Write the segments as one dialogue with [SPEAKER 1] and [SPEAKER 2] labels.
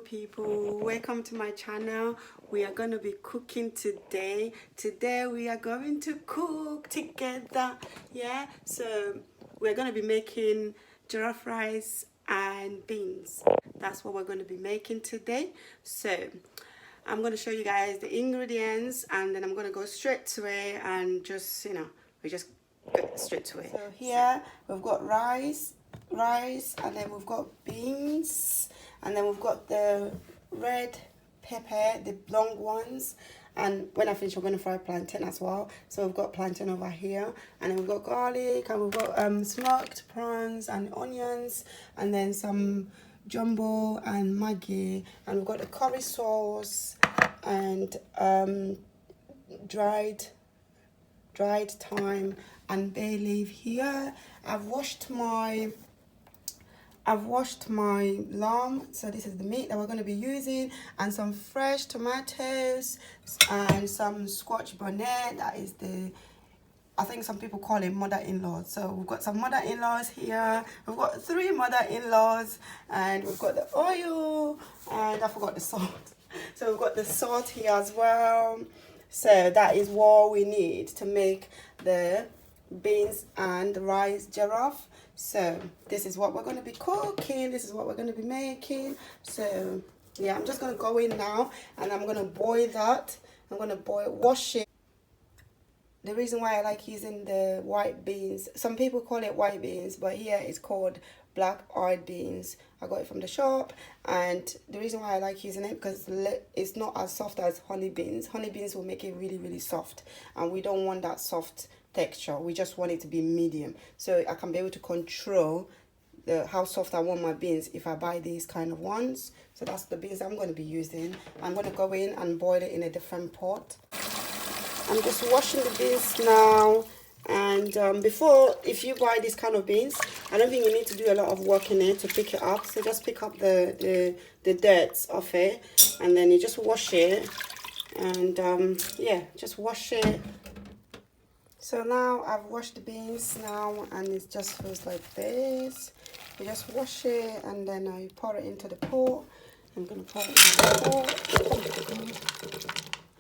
[SPEAKER 1] beautiful people, welcome to my channel. We are going to be cooking today. We are going to cook together. Yeah, so we're going to be making jollof rice and beans. That's what we're going to be making today. So I'm going to show you guys the ingredients, and then I'm going to go straight to it and just, we just go straight to it. So here we've got rice, and then we've got beans, and then we've got the red pepper, the long ones, and when I finish I'm going to fry plantain as well. So we've got plantain over here, and then we've got garlic, and we've got smoked prawns and onions, and then some jumbo and Maggie, and we've got the curry sauce and dried thyme and bay leaf here. I've washed my lamb, so this is the meat that we're going to be using, and some fresh tomatoes and some Scotch bonnet. That is I think some people call it mother-in-law. So we've got some mother-in-laws here. We've got 3 mother-in-laws, and we've got the oil, and I forgot the salt. So we've got the salt here as well. So that is what we need to make the beans and rice jollof. So this is what we're going to be cooking. This is what we're going to be making. So yeah, I'm just going to go in now, and I'm going to boil that. I'm going to wash it. The reason why I like using the white beans, some people call it white beans, but here it's called black eyed beans. I got it from the shop, and the reason why I like using it because it's not as soft as honey beans. Honey beans will make it really soft, and we don't want that soft texture. We just want it to be medium, so I can be able to control how soft I want my beans if I buy these kind of ones. So that's the beans I'm going to be using. I'm going to go in and boil it in a different pot. I'm just washing the beans now, and before, if you buy this kind of beans, I don't think you need to do a lot of work in it to pick it up. So just pick up the dirt off it, and then you just wash it, and yeah, just wash it. So now I've washed the beans now, and it just feels like this. You just wash it, and then you pour it into the pot. I'm gonna pour it into the pot.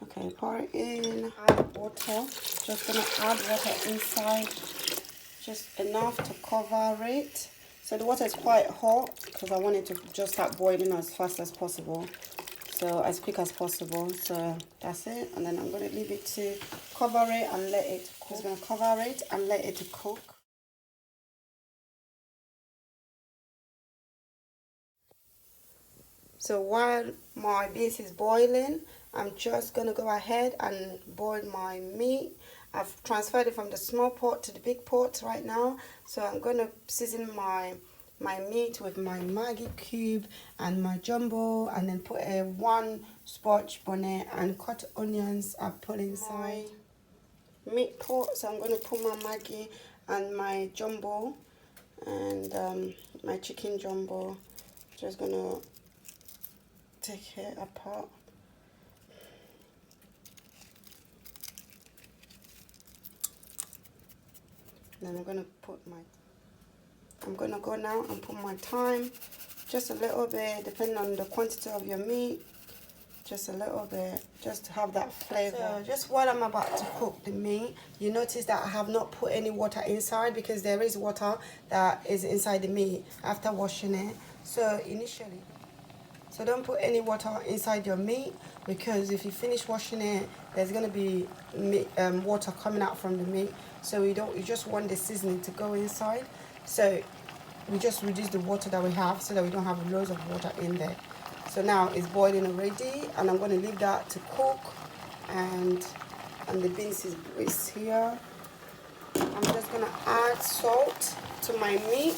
[SPEAKER 1] Okay, pour it in, add water. Just gonna add water inside, just enough to cover it. So the water is quite hot because I want it to just start boiling as fast as possible. So as quick as possible. So that's it. And then I'm gonna leave it to cover it and let it cook. Just gonna cover it and let it cook. So while my beans is boiling, I'm just going to go ahead and boil my meat. I've transferred it from the small pot to the big pot right now. So I'm going to season my meat with my Maggie cube and my jumbo, and then put a 1 Scotch bonnet and cut onions I put inside meat pot. So I'm going to put my Maggie and my jumbo and my chicken jumbo. Just going to take it apart. Then I'm gonna go now and put my thyme, just a little bit, depending on the quantity of your meat, just a little bit, just to have that flavor. So just while I'm about to cook the meat, you notice that I have not put any water inside because there is water that is inside the meat after washing it. So don't put any water inside your meat, because if you finish washing it, there's going to be water coming out from the meat. So you just want the seasoning to go inside. So we just reduce the water that we have so that we don't have loads of water in there. So now it's boiling already, and I'm going to leave that to cook, and the beans is here. I'm just going to add salt to my meat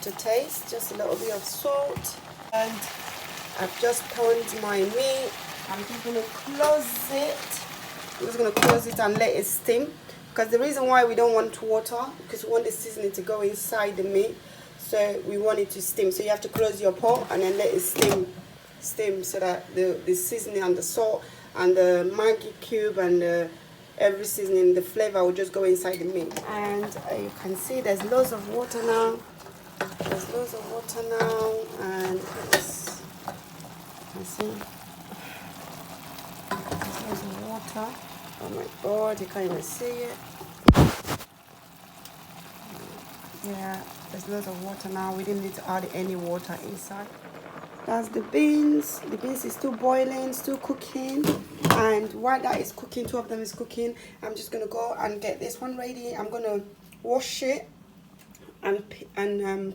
[SPEAKER 1] to taste, just a little bit of salt, and I've just turned my meat. I'm just going to close it. I'm just going to close it and let it steam. Because the reason why we don't want water, because we want the seasoning to go inside the meat. So we want it to steam. So you have to close your pot and then let it steam so that the seasoning and the salt and the Maggi cube and every seasoning, the flavor will just go inside the meat. And you can see there's loads of water now. There's loads of water now, and can see. There's some water. Oh my god, you can't even see it. Yeah, there's loads of water now. We didn't need to add any water inside. That's the beans. The beans is still boiling, still cooking. And while that is cooking, two of them is cooking, I'm just gonna go and get this one ready. I'm gonna wash it and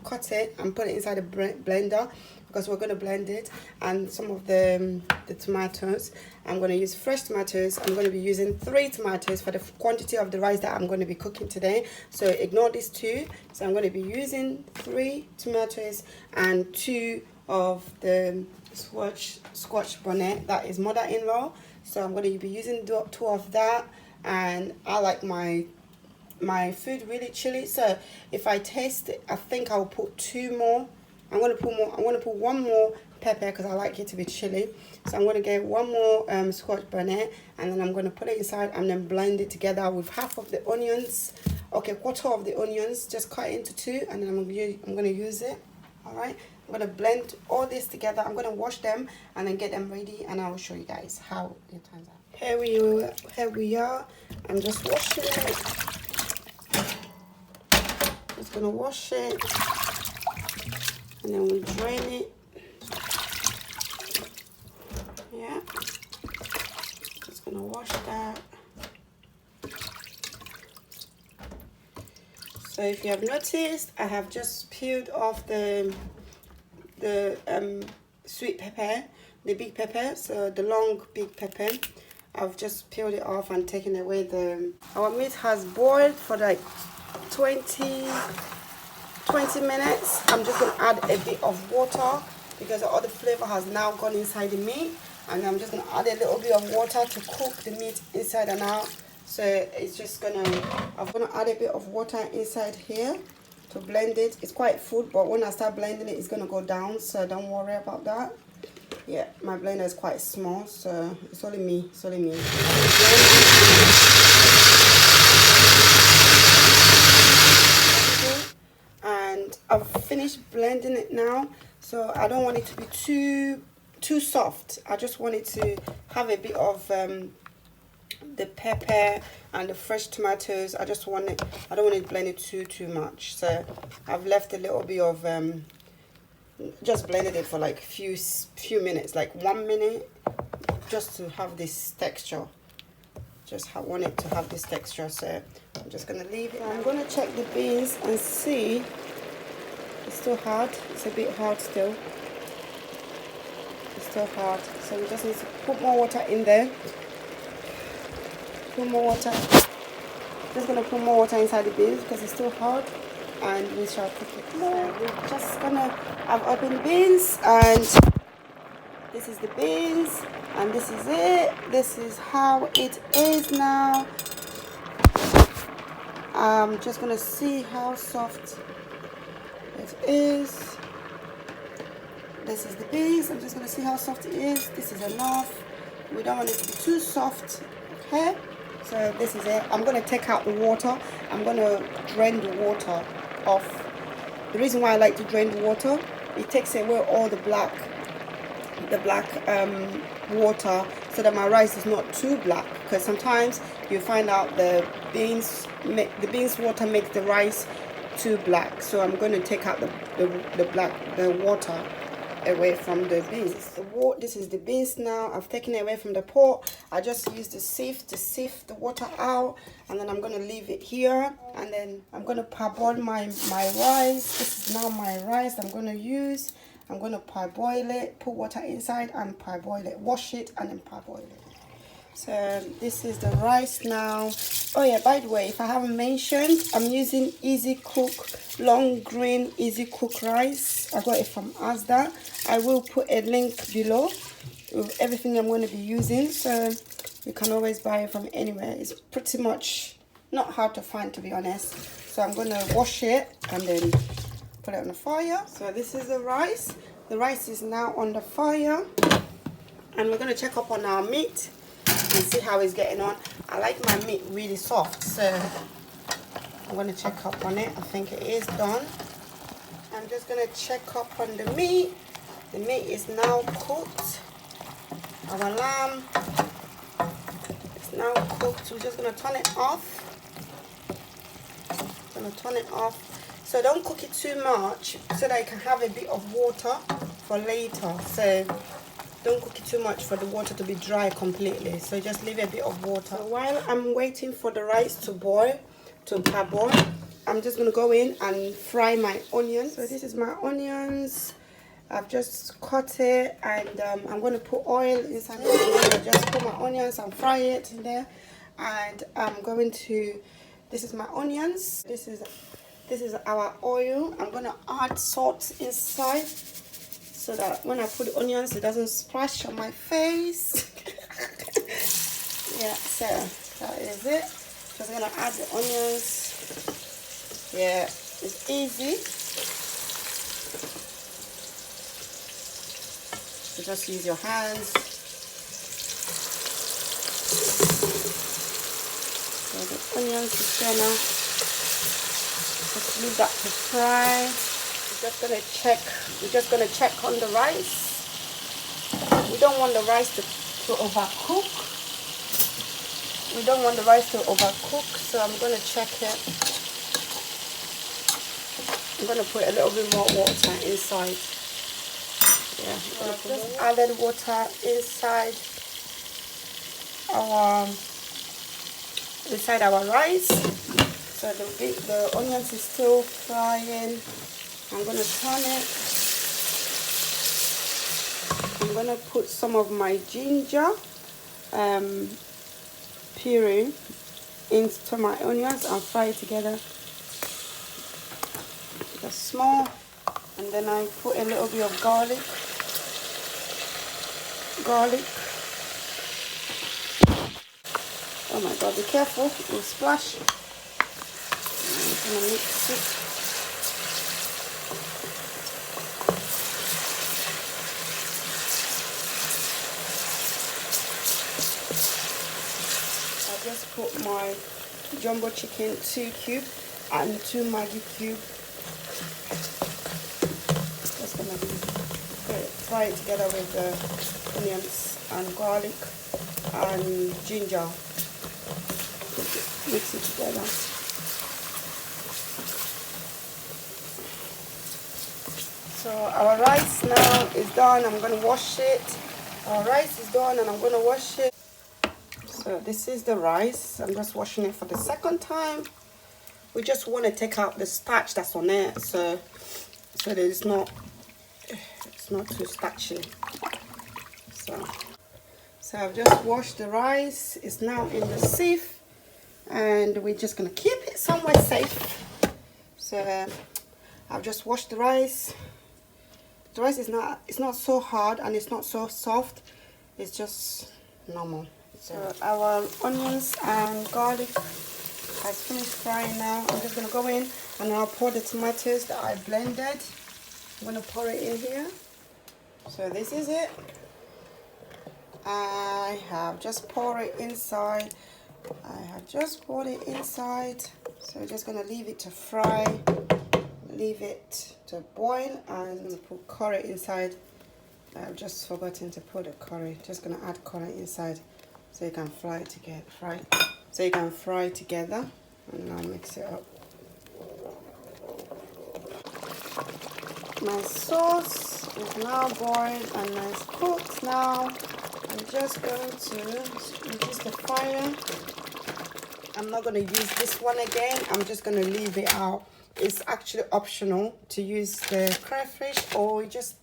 [SPEAKER 1] cut it and put it inside the blender because we're gonna blend it. And some of the tomatoes, I'm gonna use fresh tomatoes. I'm gonna be using 3 tomatoes for the quantity of the rice that I'm gonna be cooking today. So ignore these 2. So I'm gonna be using 3 tomatoes and 2 of the Scotch bonnet, that is mother-in-law. So I'm going to be using 2 of that, and I like my food really chili. So if I taste it, I think I'll put 2 more. I'm going to put 1 more pepper because I like it to be chili. So I'm going to get 1 more Scotch bonnet, and then I'm going to put it inside and then blend it together with half of the onions. Okay, quarter of the onions, just cut it into 2, and then I'm going to use it. All right, I'm going to blend all this together. I'm going to wash them and then get them ready, and I will show you guys how it turns out. Here we are. I'm just washing it. Just going to wash it, and then we drain it. Yeah, just going to wash that. So if you have noticed, I have just peeled off the sweet pepper, the big pepper, so the long big pepper. I've just peeled it off and taken away our meat has boiled for like 20 minutes. I'm just going to add a bit of water because all the flavor has now gone inside the meat, and I'm just going to add a little bit of water to cook the meat inside and out. So it's just I'm gonna add a bit of water inside here to blend it. It's quite full, but when I start blending it, it's gonna go down, so don't worry about that. Yeah, my blender is quite small, so it's only me. And I've finished blending it now, so I don't want it to be too soft. I just want it to have a bit of the pepper and the fresh tomatoes. I don't want it blended too much, so I've left a little bit of just blended it for like few minutes, like 1 minute, just to have this texture. Want it to have this texture, so I'm just gonna leave it. I'm gonna check the beans and see. It's still hard. It's a bit hard still. It's still hard, so we just need to put more water in there. Put more water. Just gonna put more water inside the beans because it's still hard, and we shall cook it more. We're just gonna have opened the beans, and this is the beans, and this is it. This is how it is now. I'm just gonna see how soft it is. This is the beans. I'm just gonna see how soft it is. This is enough. We don't want it to be too soft. Okay. So this is it. I'm going to take out the water. I'm going to drain the water off. The reason why I like to drain the water, it takes away all the black water, so that my rice is not too black. Because sometimes you find out the beans water makes the rice too black. So I'm going to take out the water away from the beans. This is the beans now. I've taken it away from the pot. I just used the sieve to sift the water out, and then I'm going to leave it here, and then I'm going to parboil my rice. This is now my rice I'm going to use. I'm going to parboil it, put water inside and parboil it, wash it and then parboil it. So this is the rice now. Oh yeah, by the way, if I haven't mentioned, I'm using Easy Cook long green Easy Cook rice. I got it from Asda. I will put a link below with everything I'm going to be using, so you can always buy it from anywhere. It's pretty much not hard to find, to be honest. So I'm going to wash it and then put it on the fire. So this is the rice. The rice is now on the fire, and we're going to check up on our meat and see how it's getting on. I like my meat really soft, so I'm going to check up on it. I think it is done. I'm just going to check up on the meat. The meat is now cooked. Our lamb is now cooked. We're just gonna turn it off. So don't cook it too much so that it can have a bit of water for later. So don't cook it too much for the water to be dry completely. So just leave a bit of water. So while I'm waiting for the rice to boil, I'm just gonna go in and fry my onions. So this is my onions. I've just cut it, and I'm going to put oil inside. I'm going to just put my onions and fry it in there. And I'm going to, this is my onions. This is our oil. I'm going to add salt inside so that when I put the onions, it doesn't splash on my face. Yeah, so that is it. Just going to add the onions. Yeah, it's easy. So just use your hands. So the onions is there now. Just leave that to fry. We're just gonna check on the rice. We don't want the rice to overcook. So I'm gonna check it. I'm gonna put a little bit more water inside. Yeah, I've just added water inside our rice. So the onions is still frying. I'm gonna turn it. I'm gonna put some of my ginger puree into my onions and fry it together. Just small, and then I put a little bit of garlic. Oh my god, be careful, it will splash. I'm gonna mix it. I just put my jumbo chicken 2 cube and 2 Maggie cube. Just gonna fry it together with the onions and garlic and ginger. Mix it together. So our rice now is done. I'm going to wash it. Our rice is done and I'm going to wash it. So this is the rice. I'm just washing it for the second time. We just want to take out the starch that's on it, so that it's not too starchy. So I've just washed the rice. It's now in the sieve, and we're just gonna keep it somewhere safe. So I've just washed the rice. The rice is not so hard and it's not so soft. It's just normal. So our onions and garlic has finished frying now. I'm just gonna go in and I'll pour the tomatoes that I blended. I'm gonna pour it in here. So this is it. I have just poured it inside. So I'm just gonna leave it to fry, leave it to boil, and I'm gonna put curry inside. I've just forgotten to put the curry. Just gonna add curry inside so you can fry together, and I'll mix it up. My sauce is now boiled and it's cooked now. I'm just going to reduce the fire. I'm not going to use this one again. I'm just going to leave it out. It's actually optional to use the crayfish, or just,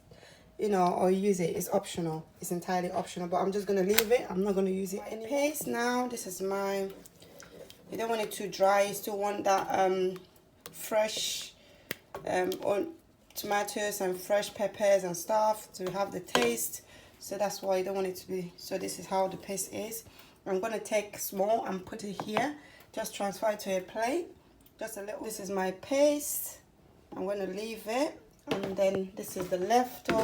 [SPEAKER 1] or use it. It's optional. It's entirely optional, but I'm just going to leave it. I'm not going to use it anymore. Paste now. This is mine. You don't want it too dry. You still want that fresh tomatoes and fresh peppers and stuff to have the taste. So that's why you don't want it to be. So this is how the paste is. I'm going to take small and put it here. Just transfer it to a plate. Just a little. This is my paste. I'm going to leave it. And then this is the leftover.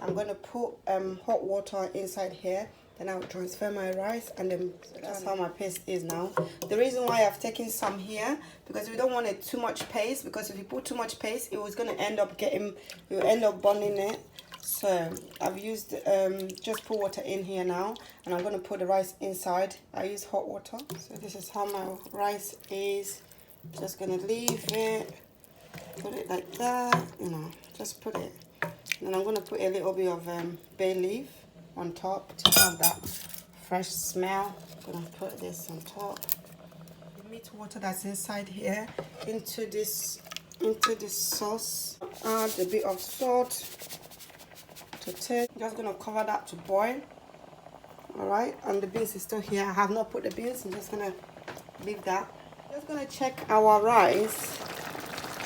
[SPEAKER 1] I'm going to put hot water inside here. Then I'll transfer my rice, and then that's how my paste is now. The reason why I've taken some here, because we don't want it too much paste, because if you put too much paste, it was going to end up burning it. So I've used just put water in here now, and I'm going to put the rice inside. I use hot water. So this is how my rice is. Just going to leave it, put it like that, you know, just put it. And then I'm going to put a little bit of bay leaf on top to have that fresh smell. I'm going to put this on top. The meat water that's inside here into this sauce. Add a bit of salt to taste. I'm just going to cover that to boil. Alright, and the beans is still here. I have not put the beans. I'm just going to leave that. Just going to check our rice.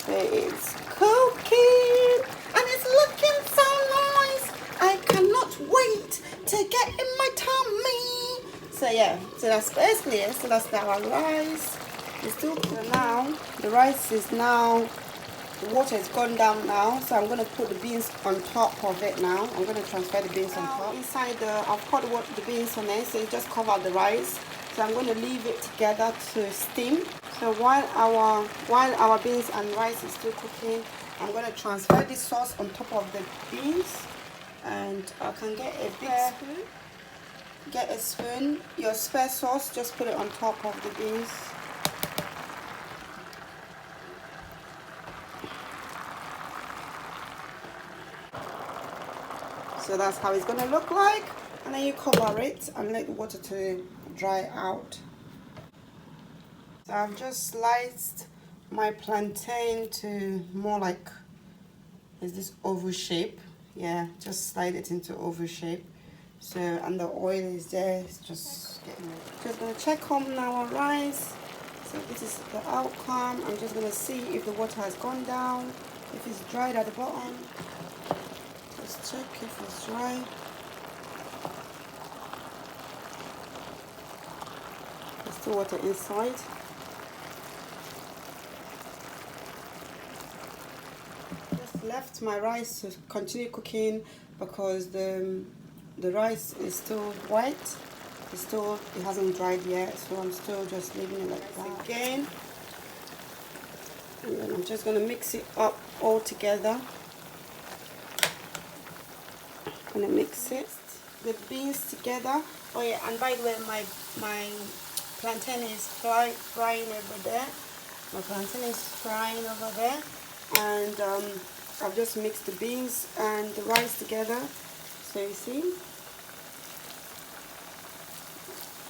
[SPEAKER 1] It's cooking and it's looking so nice. I cannot wait to get in my tummy. So yeah, so that's basically it. So that's our rice. It's still cooking now. The rice is now, the water has gone down now. So I'm going to put the beans on top of it now. I'm going to transfer the beans on top. Inside I've put the beans on there, so it just covered the rice. So I'm going to leave it together to steam. So while our beans and rice is still cooking, I'm going to transfer this sauce on top of the beans. And I can get a big spoon. Get a spoon. Your spare sauce, just put it on top of the beans. So that's how it's going to look like. And then you cover it and let the water to dry out. So I've just sliced my plantain to more like, is this oval shape? Yeah, just slide it into oval shape. So, and the oil is there, it's just getting ready. Just gonna check on our rice. So this is the outcome. I'm just gonna see if the water has gone down, if it's dried at the bottom. Just check if it's dry. There's still water inside. Just left my rice to continue cooking because the rice is still white. It hasn't dried yet, so I'm still just leaving it like that again. And then I'm just gonna mix it up all together. I'm gonna mix it, the beans together. Oh yeah, and by the way, my plantain is frying over there. My plantain is frying over there, and I've just mixed the beans and the rice together. So you see,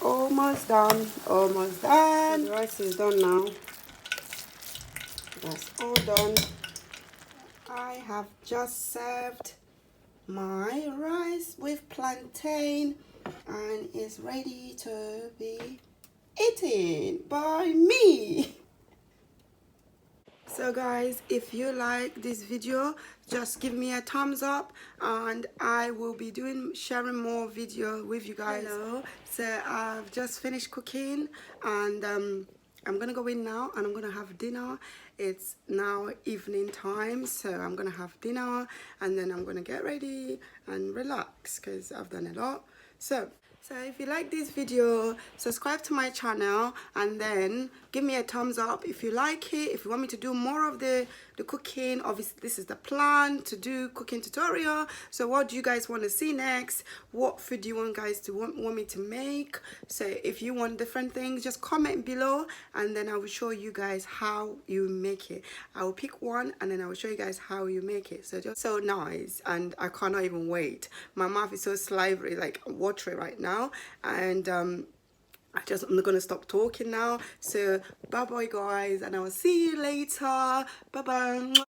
[SPEAKER 1] almost done, almost done. The rice is done now. That's all done. I have just served my rice with plantain and is ready to be eaten by me. So guys, if you like this video, just give me a thumbs up and I will be sharing more video with you guys. Hello. So I've just finished cooking and I'm gonna go in now and I'm gonna have dinner. It's now evening time, so I'm gonna have dinner and then I'm gonna get ready and relax because I've done a lot. So if you like this video, subscribe to my channel and then give me a thumbs up if you like it. If you want me to do more of the cooking, obviously this is the plan to do cooking tutorial. So what do you guys want to see next? What food do you want guys to want me to make? So if you want different things, just comment below and then I will show you guys how you make it. I will pick one and then I will show you guys how you make it. So just so nice and I cannot even wait. My mouth is so salivary, like watery right now, and I'm gonna stop talking now. So bye bye guys and I will see you later. Bye bye.